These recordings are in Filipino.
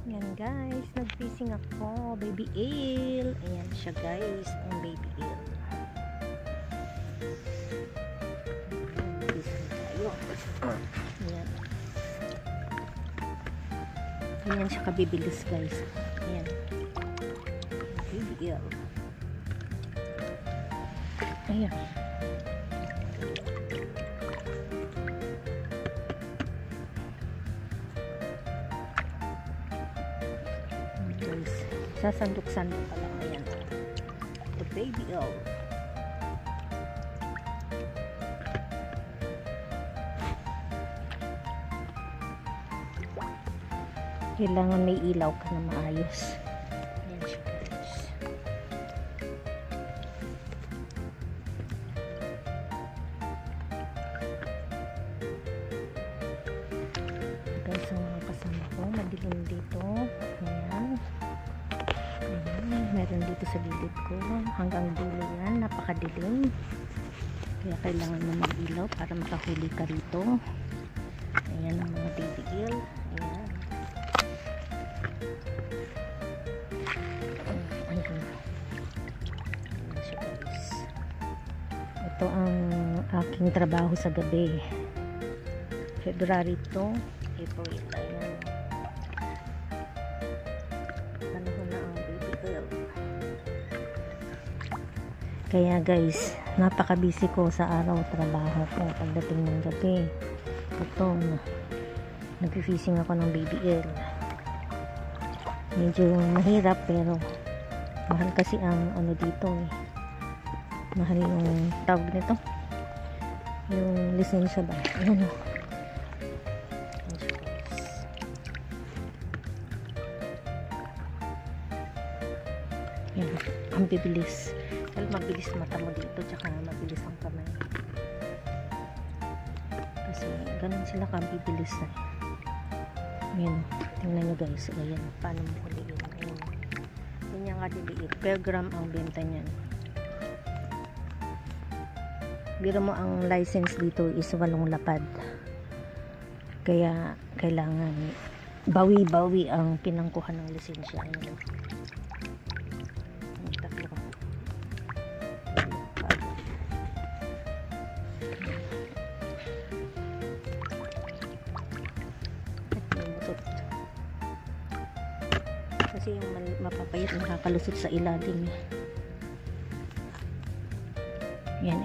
Yan guys, nag-fishing ako. Baby eel. Ayan siya guys, ang baby eel. Fishing tayo. Ayan. Ganyan siya kabibilis guys. Ayan. Baby eel. Ayan. Guys, sasandok-sandok pa lang. Ayan. The baby eel. Kailangan may ilaw ka na maayos. Ayan siya guys. Guys, ang mga kasama ko, madilim dito. Ayan. Ayan. Meron dito sa gilid ko. Hanggang dulo yan. Napakadilim. Kaya kailangan mo mag-ilaw para makahuli ka rito. Ayan ang mga baby eel. Ayan. Ito ang aking trabaho sa gabi. February 2, April. Ayan. Panahon na ang baby eel. Kaya guys, napaka-busy ko sa araw trabaho ko. Pagdating ng gabi, ito na. Nag-fishing ako ng baby eel. Medyo mahirap pero mahal kasi ang ano dito eh. Mahal yung tawag nito, yung lisensya ba. Ayan o. Ayan, ang bibilis. Dahil mabilis mata mo dito, tsaka mabilis ang kamay. Kasi ganun sila kabibilis na. Ayan, tingnan nyo guys. Ayan, paano mo huliin. Ayan, ganyan kadiliit. Per gram ang benta niyan. Biro mo ang license dito is 8 lapad. Kaya kailangan bawi-bawi ang pinangkuhan ng lisensya. Ayan. Tatlo. Kasi yung mapapayat nakakalusot sa ilalim. Yan.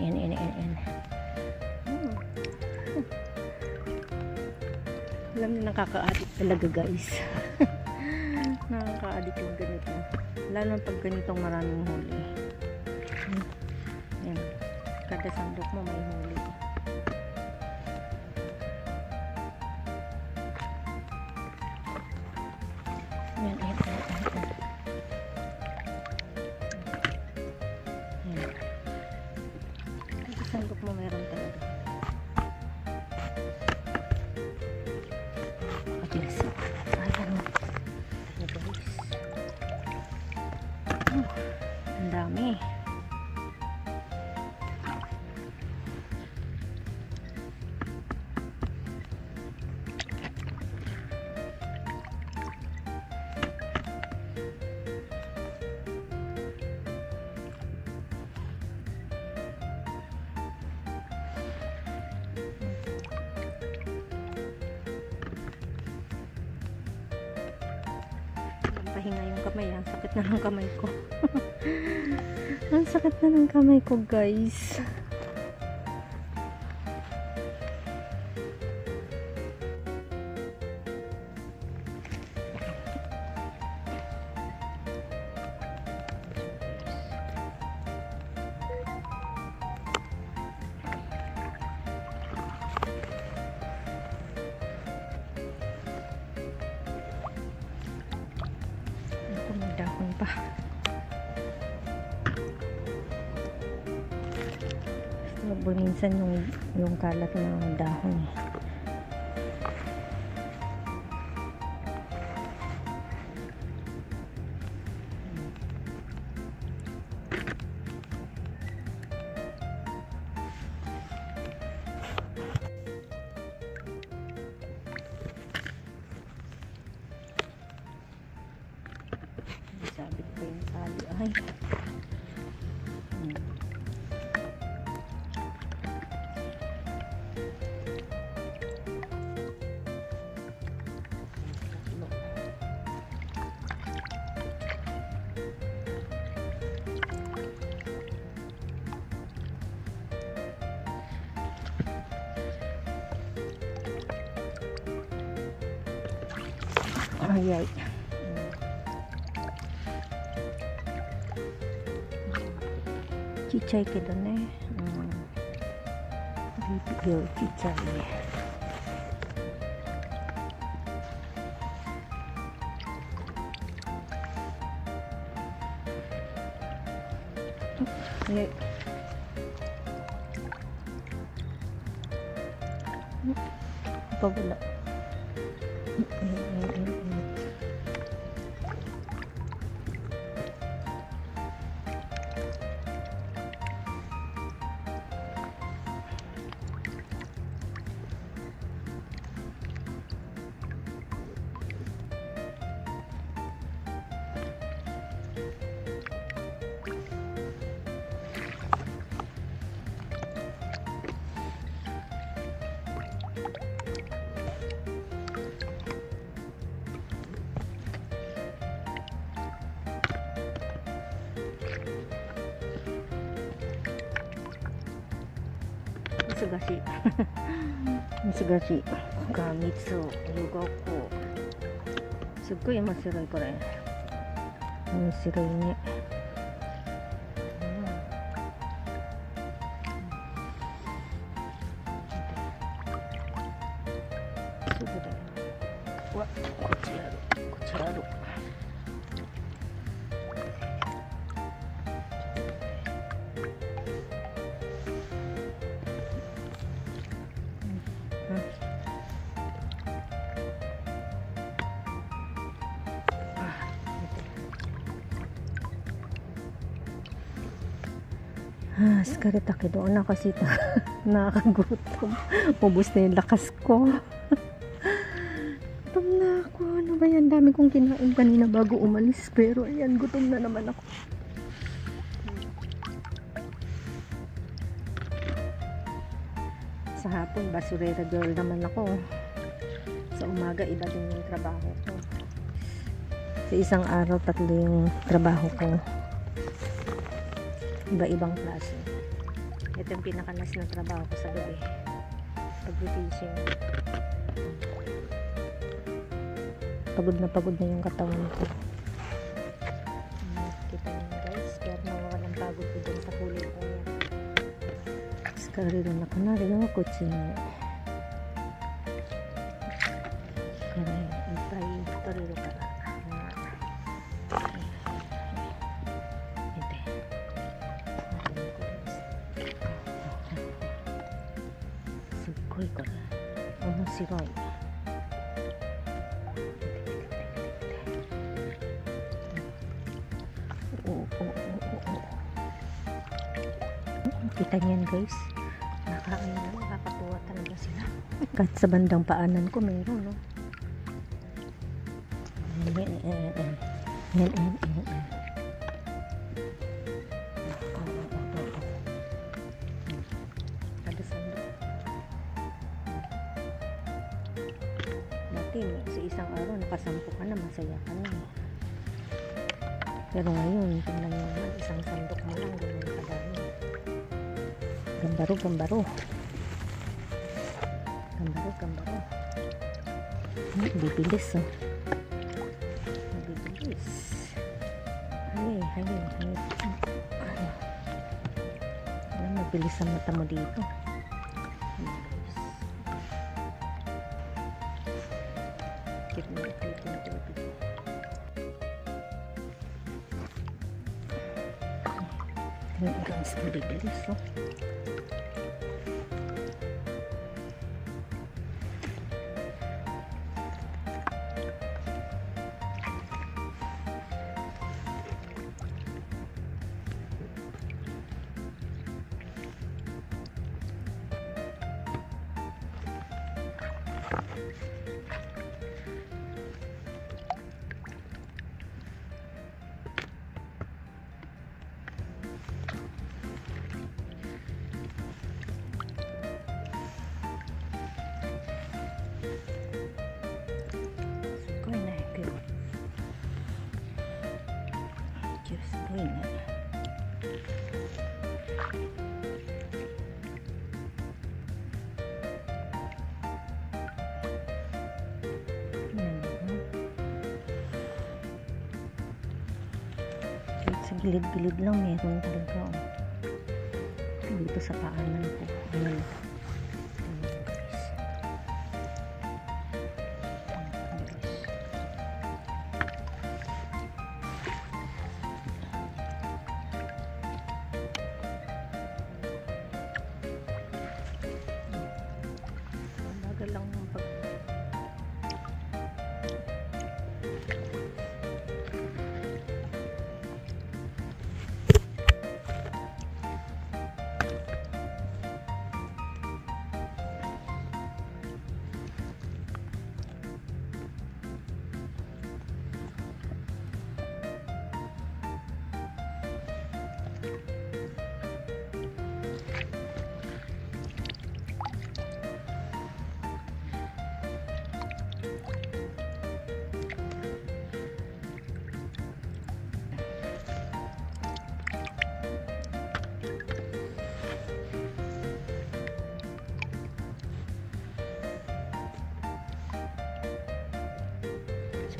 Alam niyo, nakaka-addict talaga guys. Nakaka-addict yung ganito. Lalo pag ganitong maraming huli. Yan. Kada sandok mo may huli. Yan. Sandok mo meron talaga. Mabilis. Ayan. Mabilis. Ang dami. Pahinga yung kamay. Ang sakit na ng kamay ko. Ang sakit na ng kamay ko guys. May dahon pa. Minsan yung kalat ng dahon eh. pa yung tali. Ay. Ayay. Chichay ke doon eh. Bibigyo chichay. Ayay. Pabula. Sugashi. Sugashi. Kamitsu. Yugoku. すっごい面白いこれ。面白いね。すぐだよ。うわ、こっちある。こっちある。疲れたけどお腹すいた。Nakakagutom. Ubus na yung lakas ko. Gutom na ako. Ano ba yan? Dami kong kinain kanina bago umalis. Pero ayan, gutom na naman ako. Sa hapon, basurera girl naman ako. Sa umaga, iba din yung trabaho ko. Sa isang araw, 3 yung trabaho ko. Iba-ibang klase. Ito yung pinakalas na trabaho ko sa gabi. Pag-fishing. Pagod na yung katawan ko. Kita nyo guys. Pero nawawalan pagod ko dun sa huli ko yan. Skariro na kanari yung kutsi na. Kaya ipay toriro ka.これ面白い。Kita niyo yan guys, nakakatuwa talaga sila. Kahit sa bandang paanan ko mayroon, no? Sa isang araw nakasampu ka na, masaya ka na. Pero ngayon tingnan nyo naman, isang sandok mo lang ganyan kadami. Gambaro bibilis oh. Bibilis. Hay. Mabilis ang mata mo dito. Guys, bibilis oh. Sa gilid-gilid lang meron talaga. Oh. Dito sa paanan ko. Ayan. Bagal lang yung pag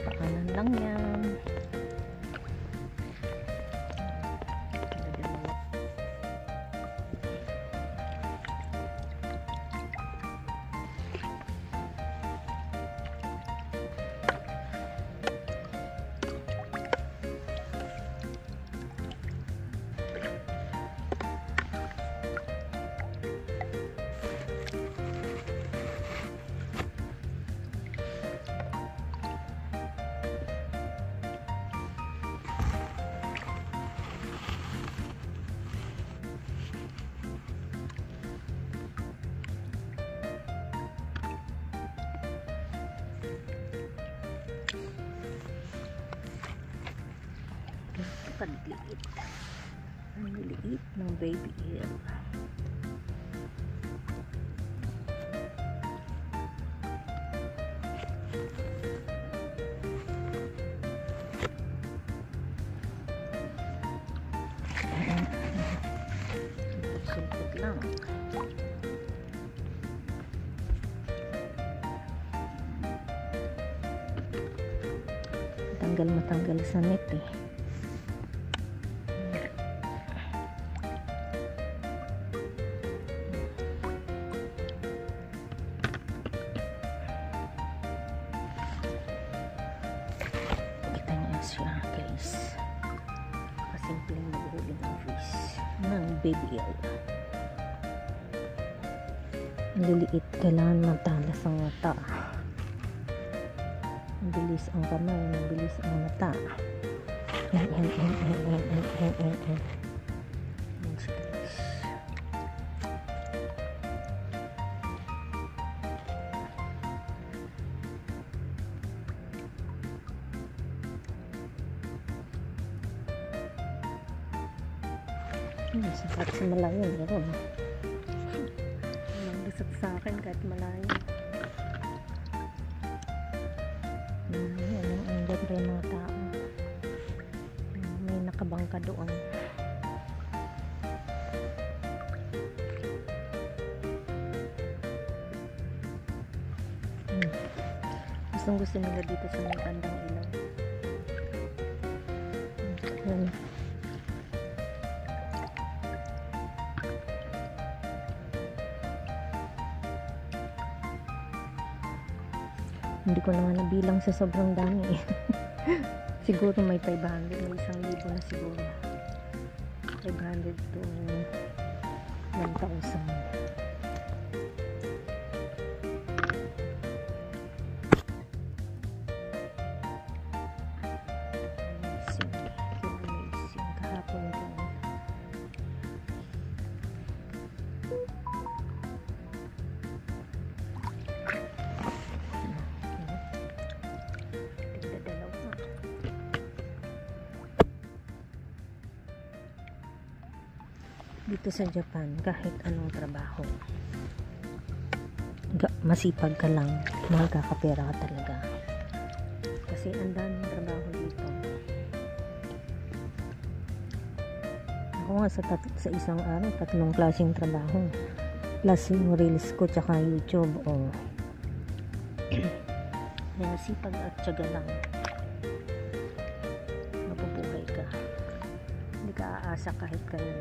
paanan lang yan. Pagliit. Ang liit ng baby eel. Sulpot lang. Matanggal sa net eh. Siya guys, kasimpleng maghuli ng fish ng baby eel. Ang liliit, kailangan matalas ang mata, mabilis ang kamay, mabilis ang mata. Sapat sa malayo meron. Nagdasag sa akin kahit malayo. Ang ganda yung mga tao. May nakabangka doon. Gustong gusto nila dito sa may kandang ilaw. Hindi ko naman nabilang sa sobrang dami. Siguro may 500, may 1,000 na siguro. 500 to 1,000. Dito sa Japan, kahit anong trabaho, masipag ka lang, magkakapera ka talaga. Kasi ang daming trabaho dito. Ako nga sa isang araw, 3 klaseng trabaho. Plus yung reels ko, tsaka YouTube. Kaya sipag at tiyaga lang. Mapubuhay ka. nag-aasa kahit kayo.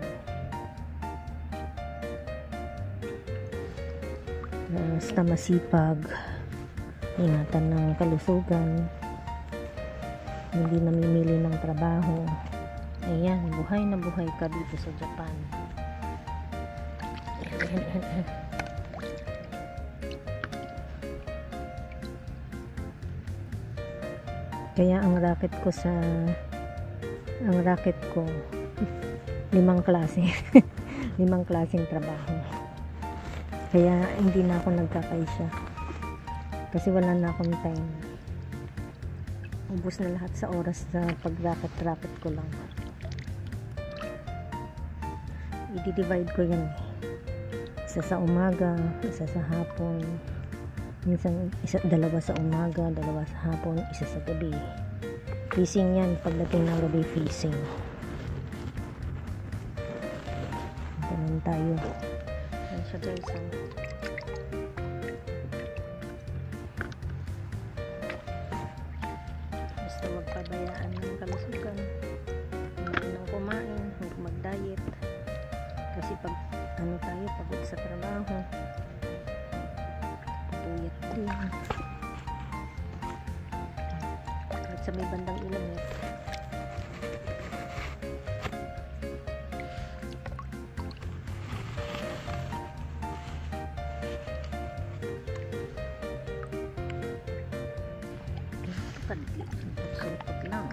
Basta masipag, ingatan ng kalusugan, hindi namimili ng trabaho. Ayan, buhay na buhay ka dito sa Japan. Kaya ang racket ko 5 klase. 5 klaseng trabaho. Kaya hindi na ako nagkakaisya. Kasi wala na akong time. Ubus na lahat sa oras sa pag-racket ko lang. I-divide ko yan. Isa sa umaga, isa sa hapon. Minsan, dalawa sa umaga, dalawa sa hapon, isa sa gabi. Fishing yan, pagdating ng gabi, fishing. Ganun tayo. Yan siya guys. Basta magpabayaan ng kalusugan. Hindi nang kumain, huwag mag-diet. Kasi pag tayo, pagod sa trabaho. Puyat din. At sa may bandang ilang sulpot lang.